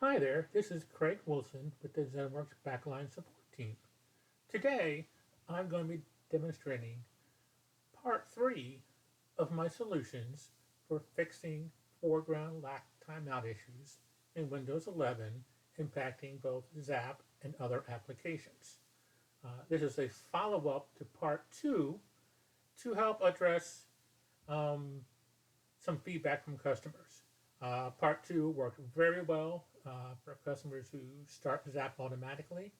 Hi there, this is Craig Wilson with the ZenWorks Backline Support Team. Today, I'm going to be demonstrating part 3 of my solutions for fixing foreground lock timeout issues in Windows 11 impacting both ZAPP and other applications. This is a follow-up to part 2 to help address some feedback from customers. Part 2 worked very well for customers who start ZAPP automatically,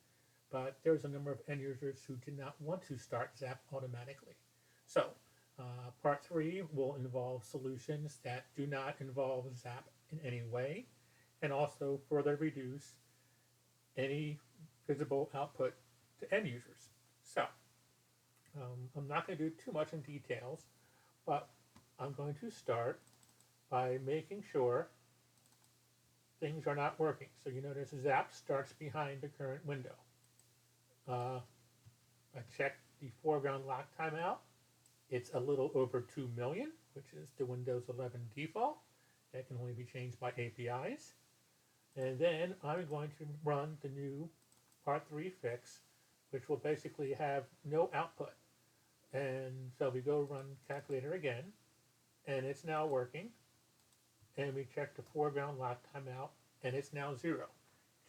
but there's a number of end users who did not want to start ZAPP automatically. So Part 3 will involve solutions that do not involve ZAPP in any way, and also further reduce any visible output to end users. So I'm not going to do too much in details, but I'm going to start by making sure things are not working. So you notice ZAPP starts behind the current window. I checked the foreground lock timeout. It's a little over 2 million, which is the Windows 11 default. That can only be changed by APIs. And then I'm going to run the new Part 3 fix, which will basically have no output. And so we go run calculator again, and it's now working. And we check the foreground lock timeout, and it's now 0,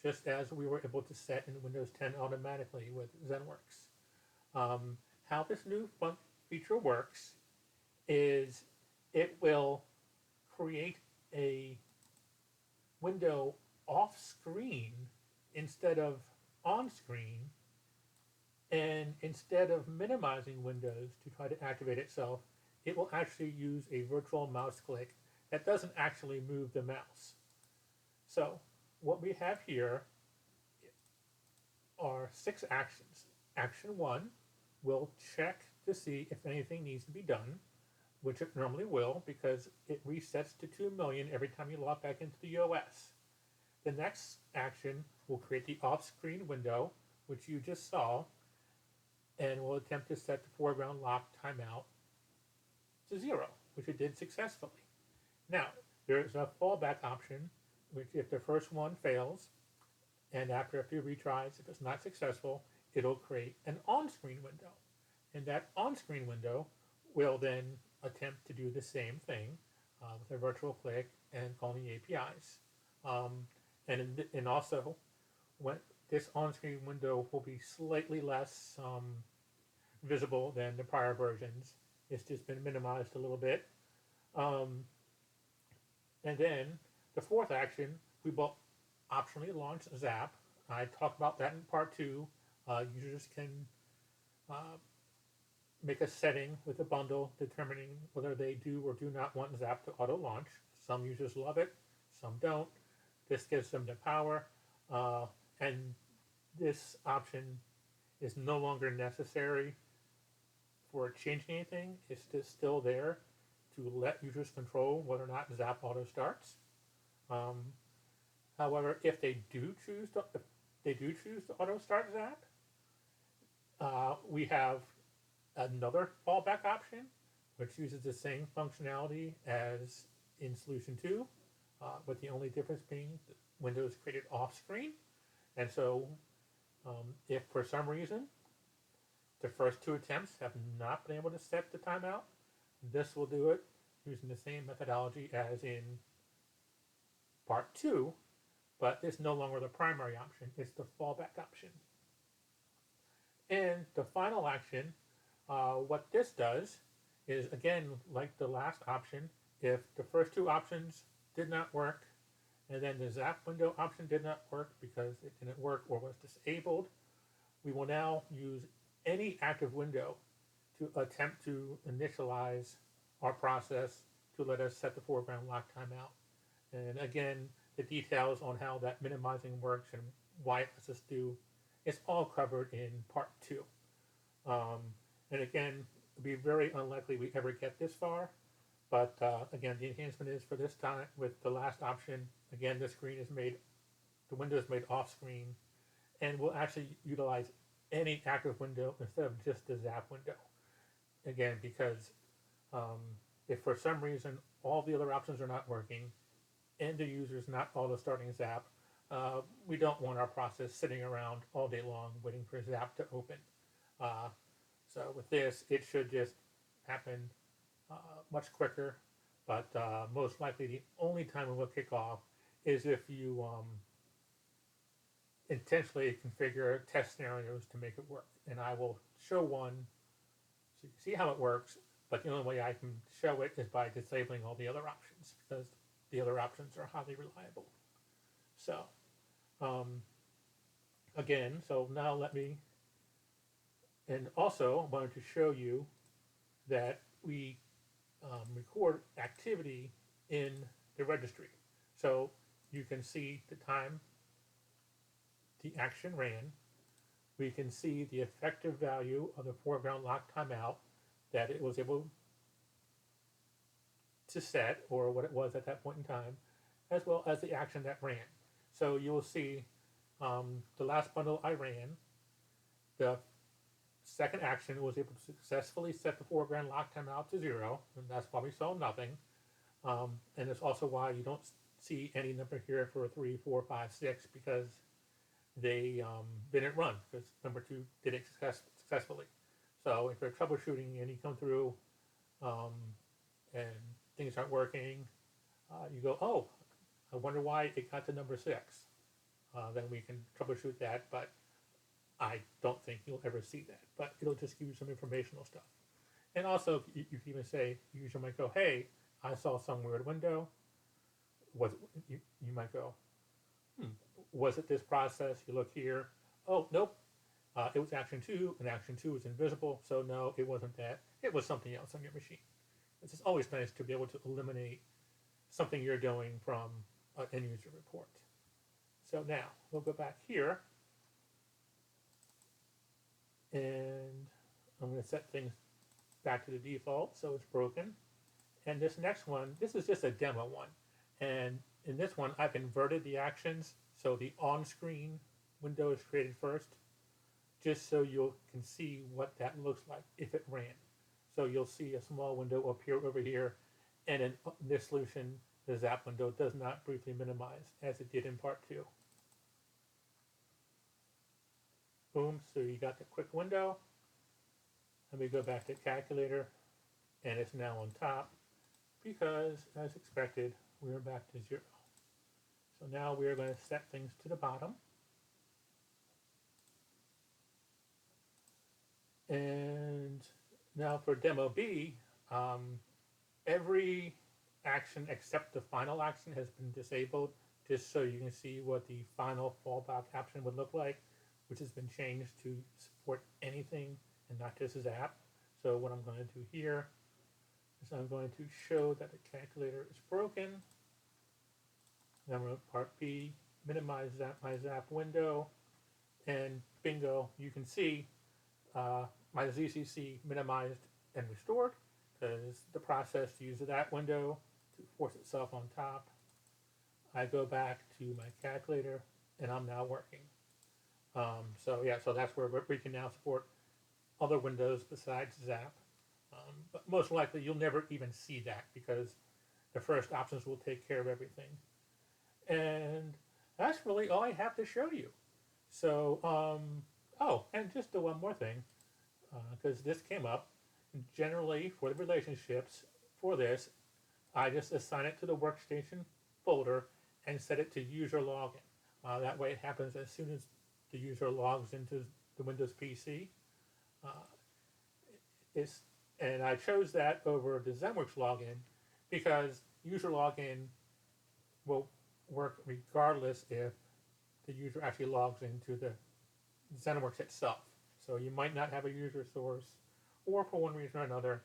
just as we were able to set in Windows 10 automatically with ZenWorks. How this new feature works is it will create a window off screen instead of on screen, and instead of minimizing Windows to try to activate itself, it will actually use a virtual mouse click that doesn't actually move the mouse. So what we have here are 6 actions. Action 1 will check to see if anything needs to be done, which it normally will because it resets to 2 million every time you log back into the OS. The next action will create the off-screen window, which you just saw, and will attempt to set the foreground lock timeout to 0, which it did successfully. Now, there is a fallback option, which if the first one fails, and after a few retries, if it's not successful, it'll create an on-screen window. And that on-screen window will then attempt to do the same thing with a virtual click and calling the APIs. And also, when this on-screen window will be slightly less visible than the prior versions. It's just been minimized a little bit. And then the fourth action, we will optionally launch ZAPP. I talked about that in part 2. Users can make a setting with a bundle determining whether they do or do not want ZAPP to auto launch. Some users love it, some don't. This gives them the power, and this option is no longer necessary for changing anything. It's just still there to let users control whether or not ZAPP auto starts. However, if they do choose to auto start ZAPP, we have another fallback option, which uses the same functionality as in Solution 2, with the only difference being that Windows created off screen. And so if for some reason the first 2 attempts have not been able to set the timeout, this will do it using the same methodology as in part 2, but it's no longer the primary option, it's the fallback option. And the final action, what this does is, again, like the last option, if the first 2 options did not work, and then the ZAPP window option did not work because it didn't work or was disabled, we will now use any active window to attempt to initialize our process to let us set the foreground lock timeout. And again, the details on how that minimizing works and why it lets us do, it's all covered in part 2. And again, it would be very unlikely we ever get this far. But again, the enhancement is for this time with the last option. Again, the window is made off screen, and we'll actually utilize any active window instead of just the ZAPP window. Again, because if for some reason all the other options are not working and the user is not auto starting ZAPP, we don't want our process sitting around all day long waiting for ZAPP to open. Uh, so with this, it should just happen much quicker, but most likely the only time it will kick off is if you intentionally configure test scenarios to make it work. And I will show one so you can see how it works, but the only way I can show it is by disabling all the other options because the other options are highly reliable. So again, so now let me, and also I wanted to show you that we record activity in the registry. So you can see the time the action ran. We can see the effective value of the foreground lock timeout that it was able to set, or what it was at that point in time, as well as the action that ran. So you will see the last bundle I ran, the second action was able to successfully set the foreground lock timeout to 0, and that's why we saw nothing. And it's also why you don't see any number here for 3, 4, 5, 6, because they didn't run, because number 2 did it successfully. So if you're troubleshooting and you come through and things aren't working, you go, oh, I wonder why it got to number 6. Then we can troubleshoot that, but I don't think you'll ever see that. But it'll just give you some informational stuff. And also, you can even say, the user might go, hey, I saw some weird window. You might go, was it this process? You look here. Oh, nope. It was action 2, and action 2 was invisible. So no, it wasn't that. It was something else on your machine. It's just always nice to be able to eliminate something you're doing from an end user report. So now we'll go back here, and I'm going to set things back to the default so it's broken. And this next one, this is just a demo one. And in this one, I've inverted the actions. So the on-screen window is created first, just so you can see what that looks like if it ran. So you'll see a small window appear over here. And in this solution, the ZAPP window does not briefly minimize as it did in part 2. Boom, so you got the quick window. Let me go back to calculator, and it's now on top because, as expected, we are back to 0. So now we are going to set things to the bottom. And now for demo B, every action except the final action has been disabled, just so you can see what the final fallback action would look like, which has been changed to support anything and not just ZAPP. So what I'm going to do here is I'm going to show that the calculator is broken. Then I'm going to part B, minimize my ZAPP window, and bingo, you can see my ZCC minimized and restored because the process used that window to force itself on top. I go back to my calculator and I'm now working. So yeah, so that's where we can now support other windows besides ZAPP. But most likely you'll never even see that because the first options will take care of everything. And that's really all I have to show you. So, oh, and just one more thing, because this came up. Generally, for the relationships for this, I just assign it to the workstation folder and set it to user login. That way it happens as soon as the user logs into the Windows PC. And I chose that over the ZenWorks login because user login will work regardless if the user actually logs into the ZenWorks itself. So you might not have a user source, or for one reason or another,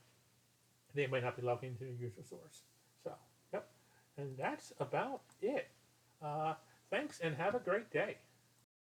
they might not be logged into the user source. So, yep. And that's about it. Thanks and have a great day.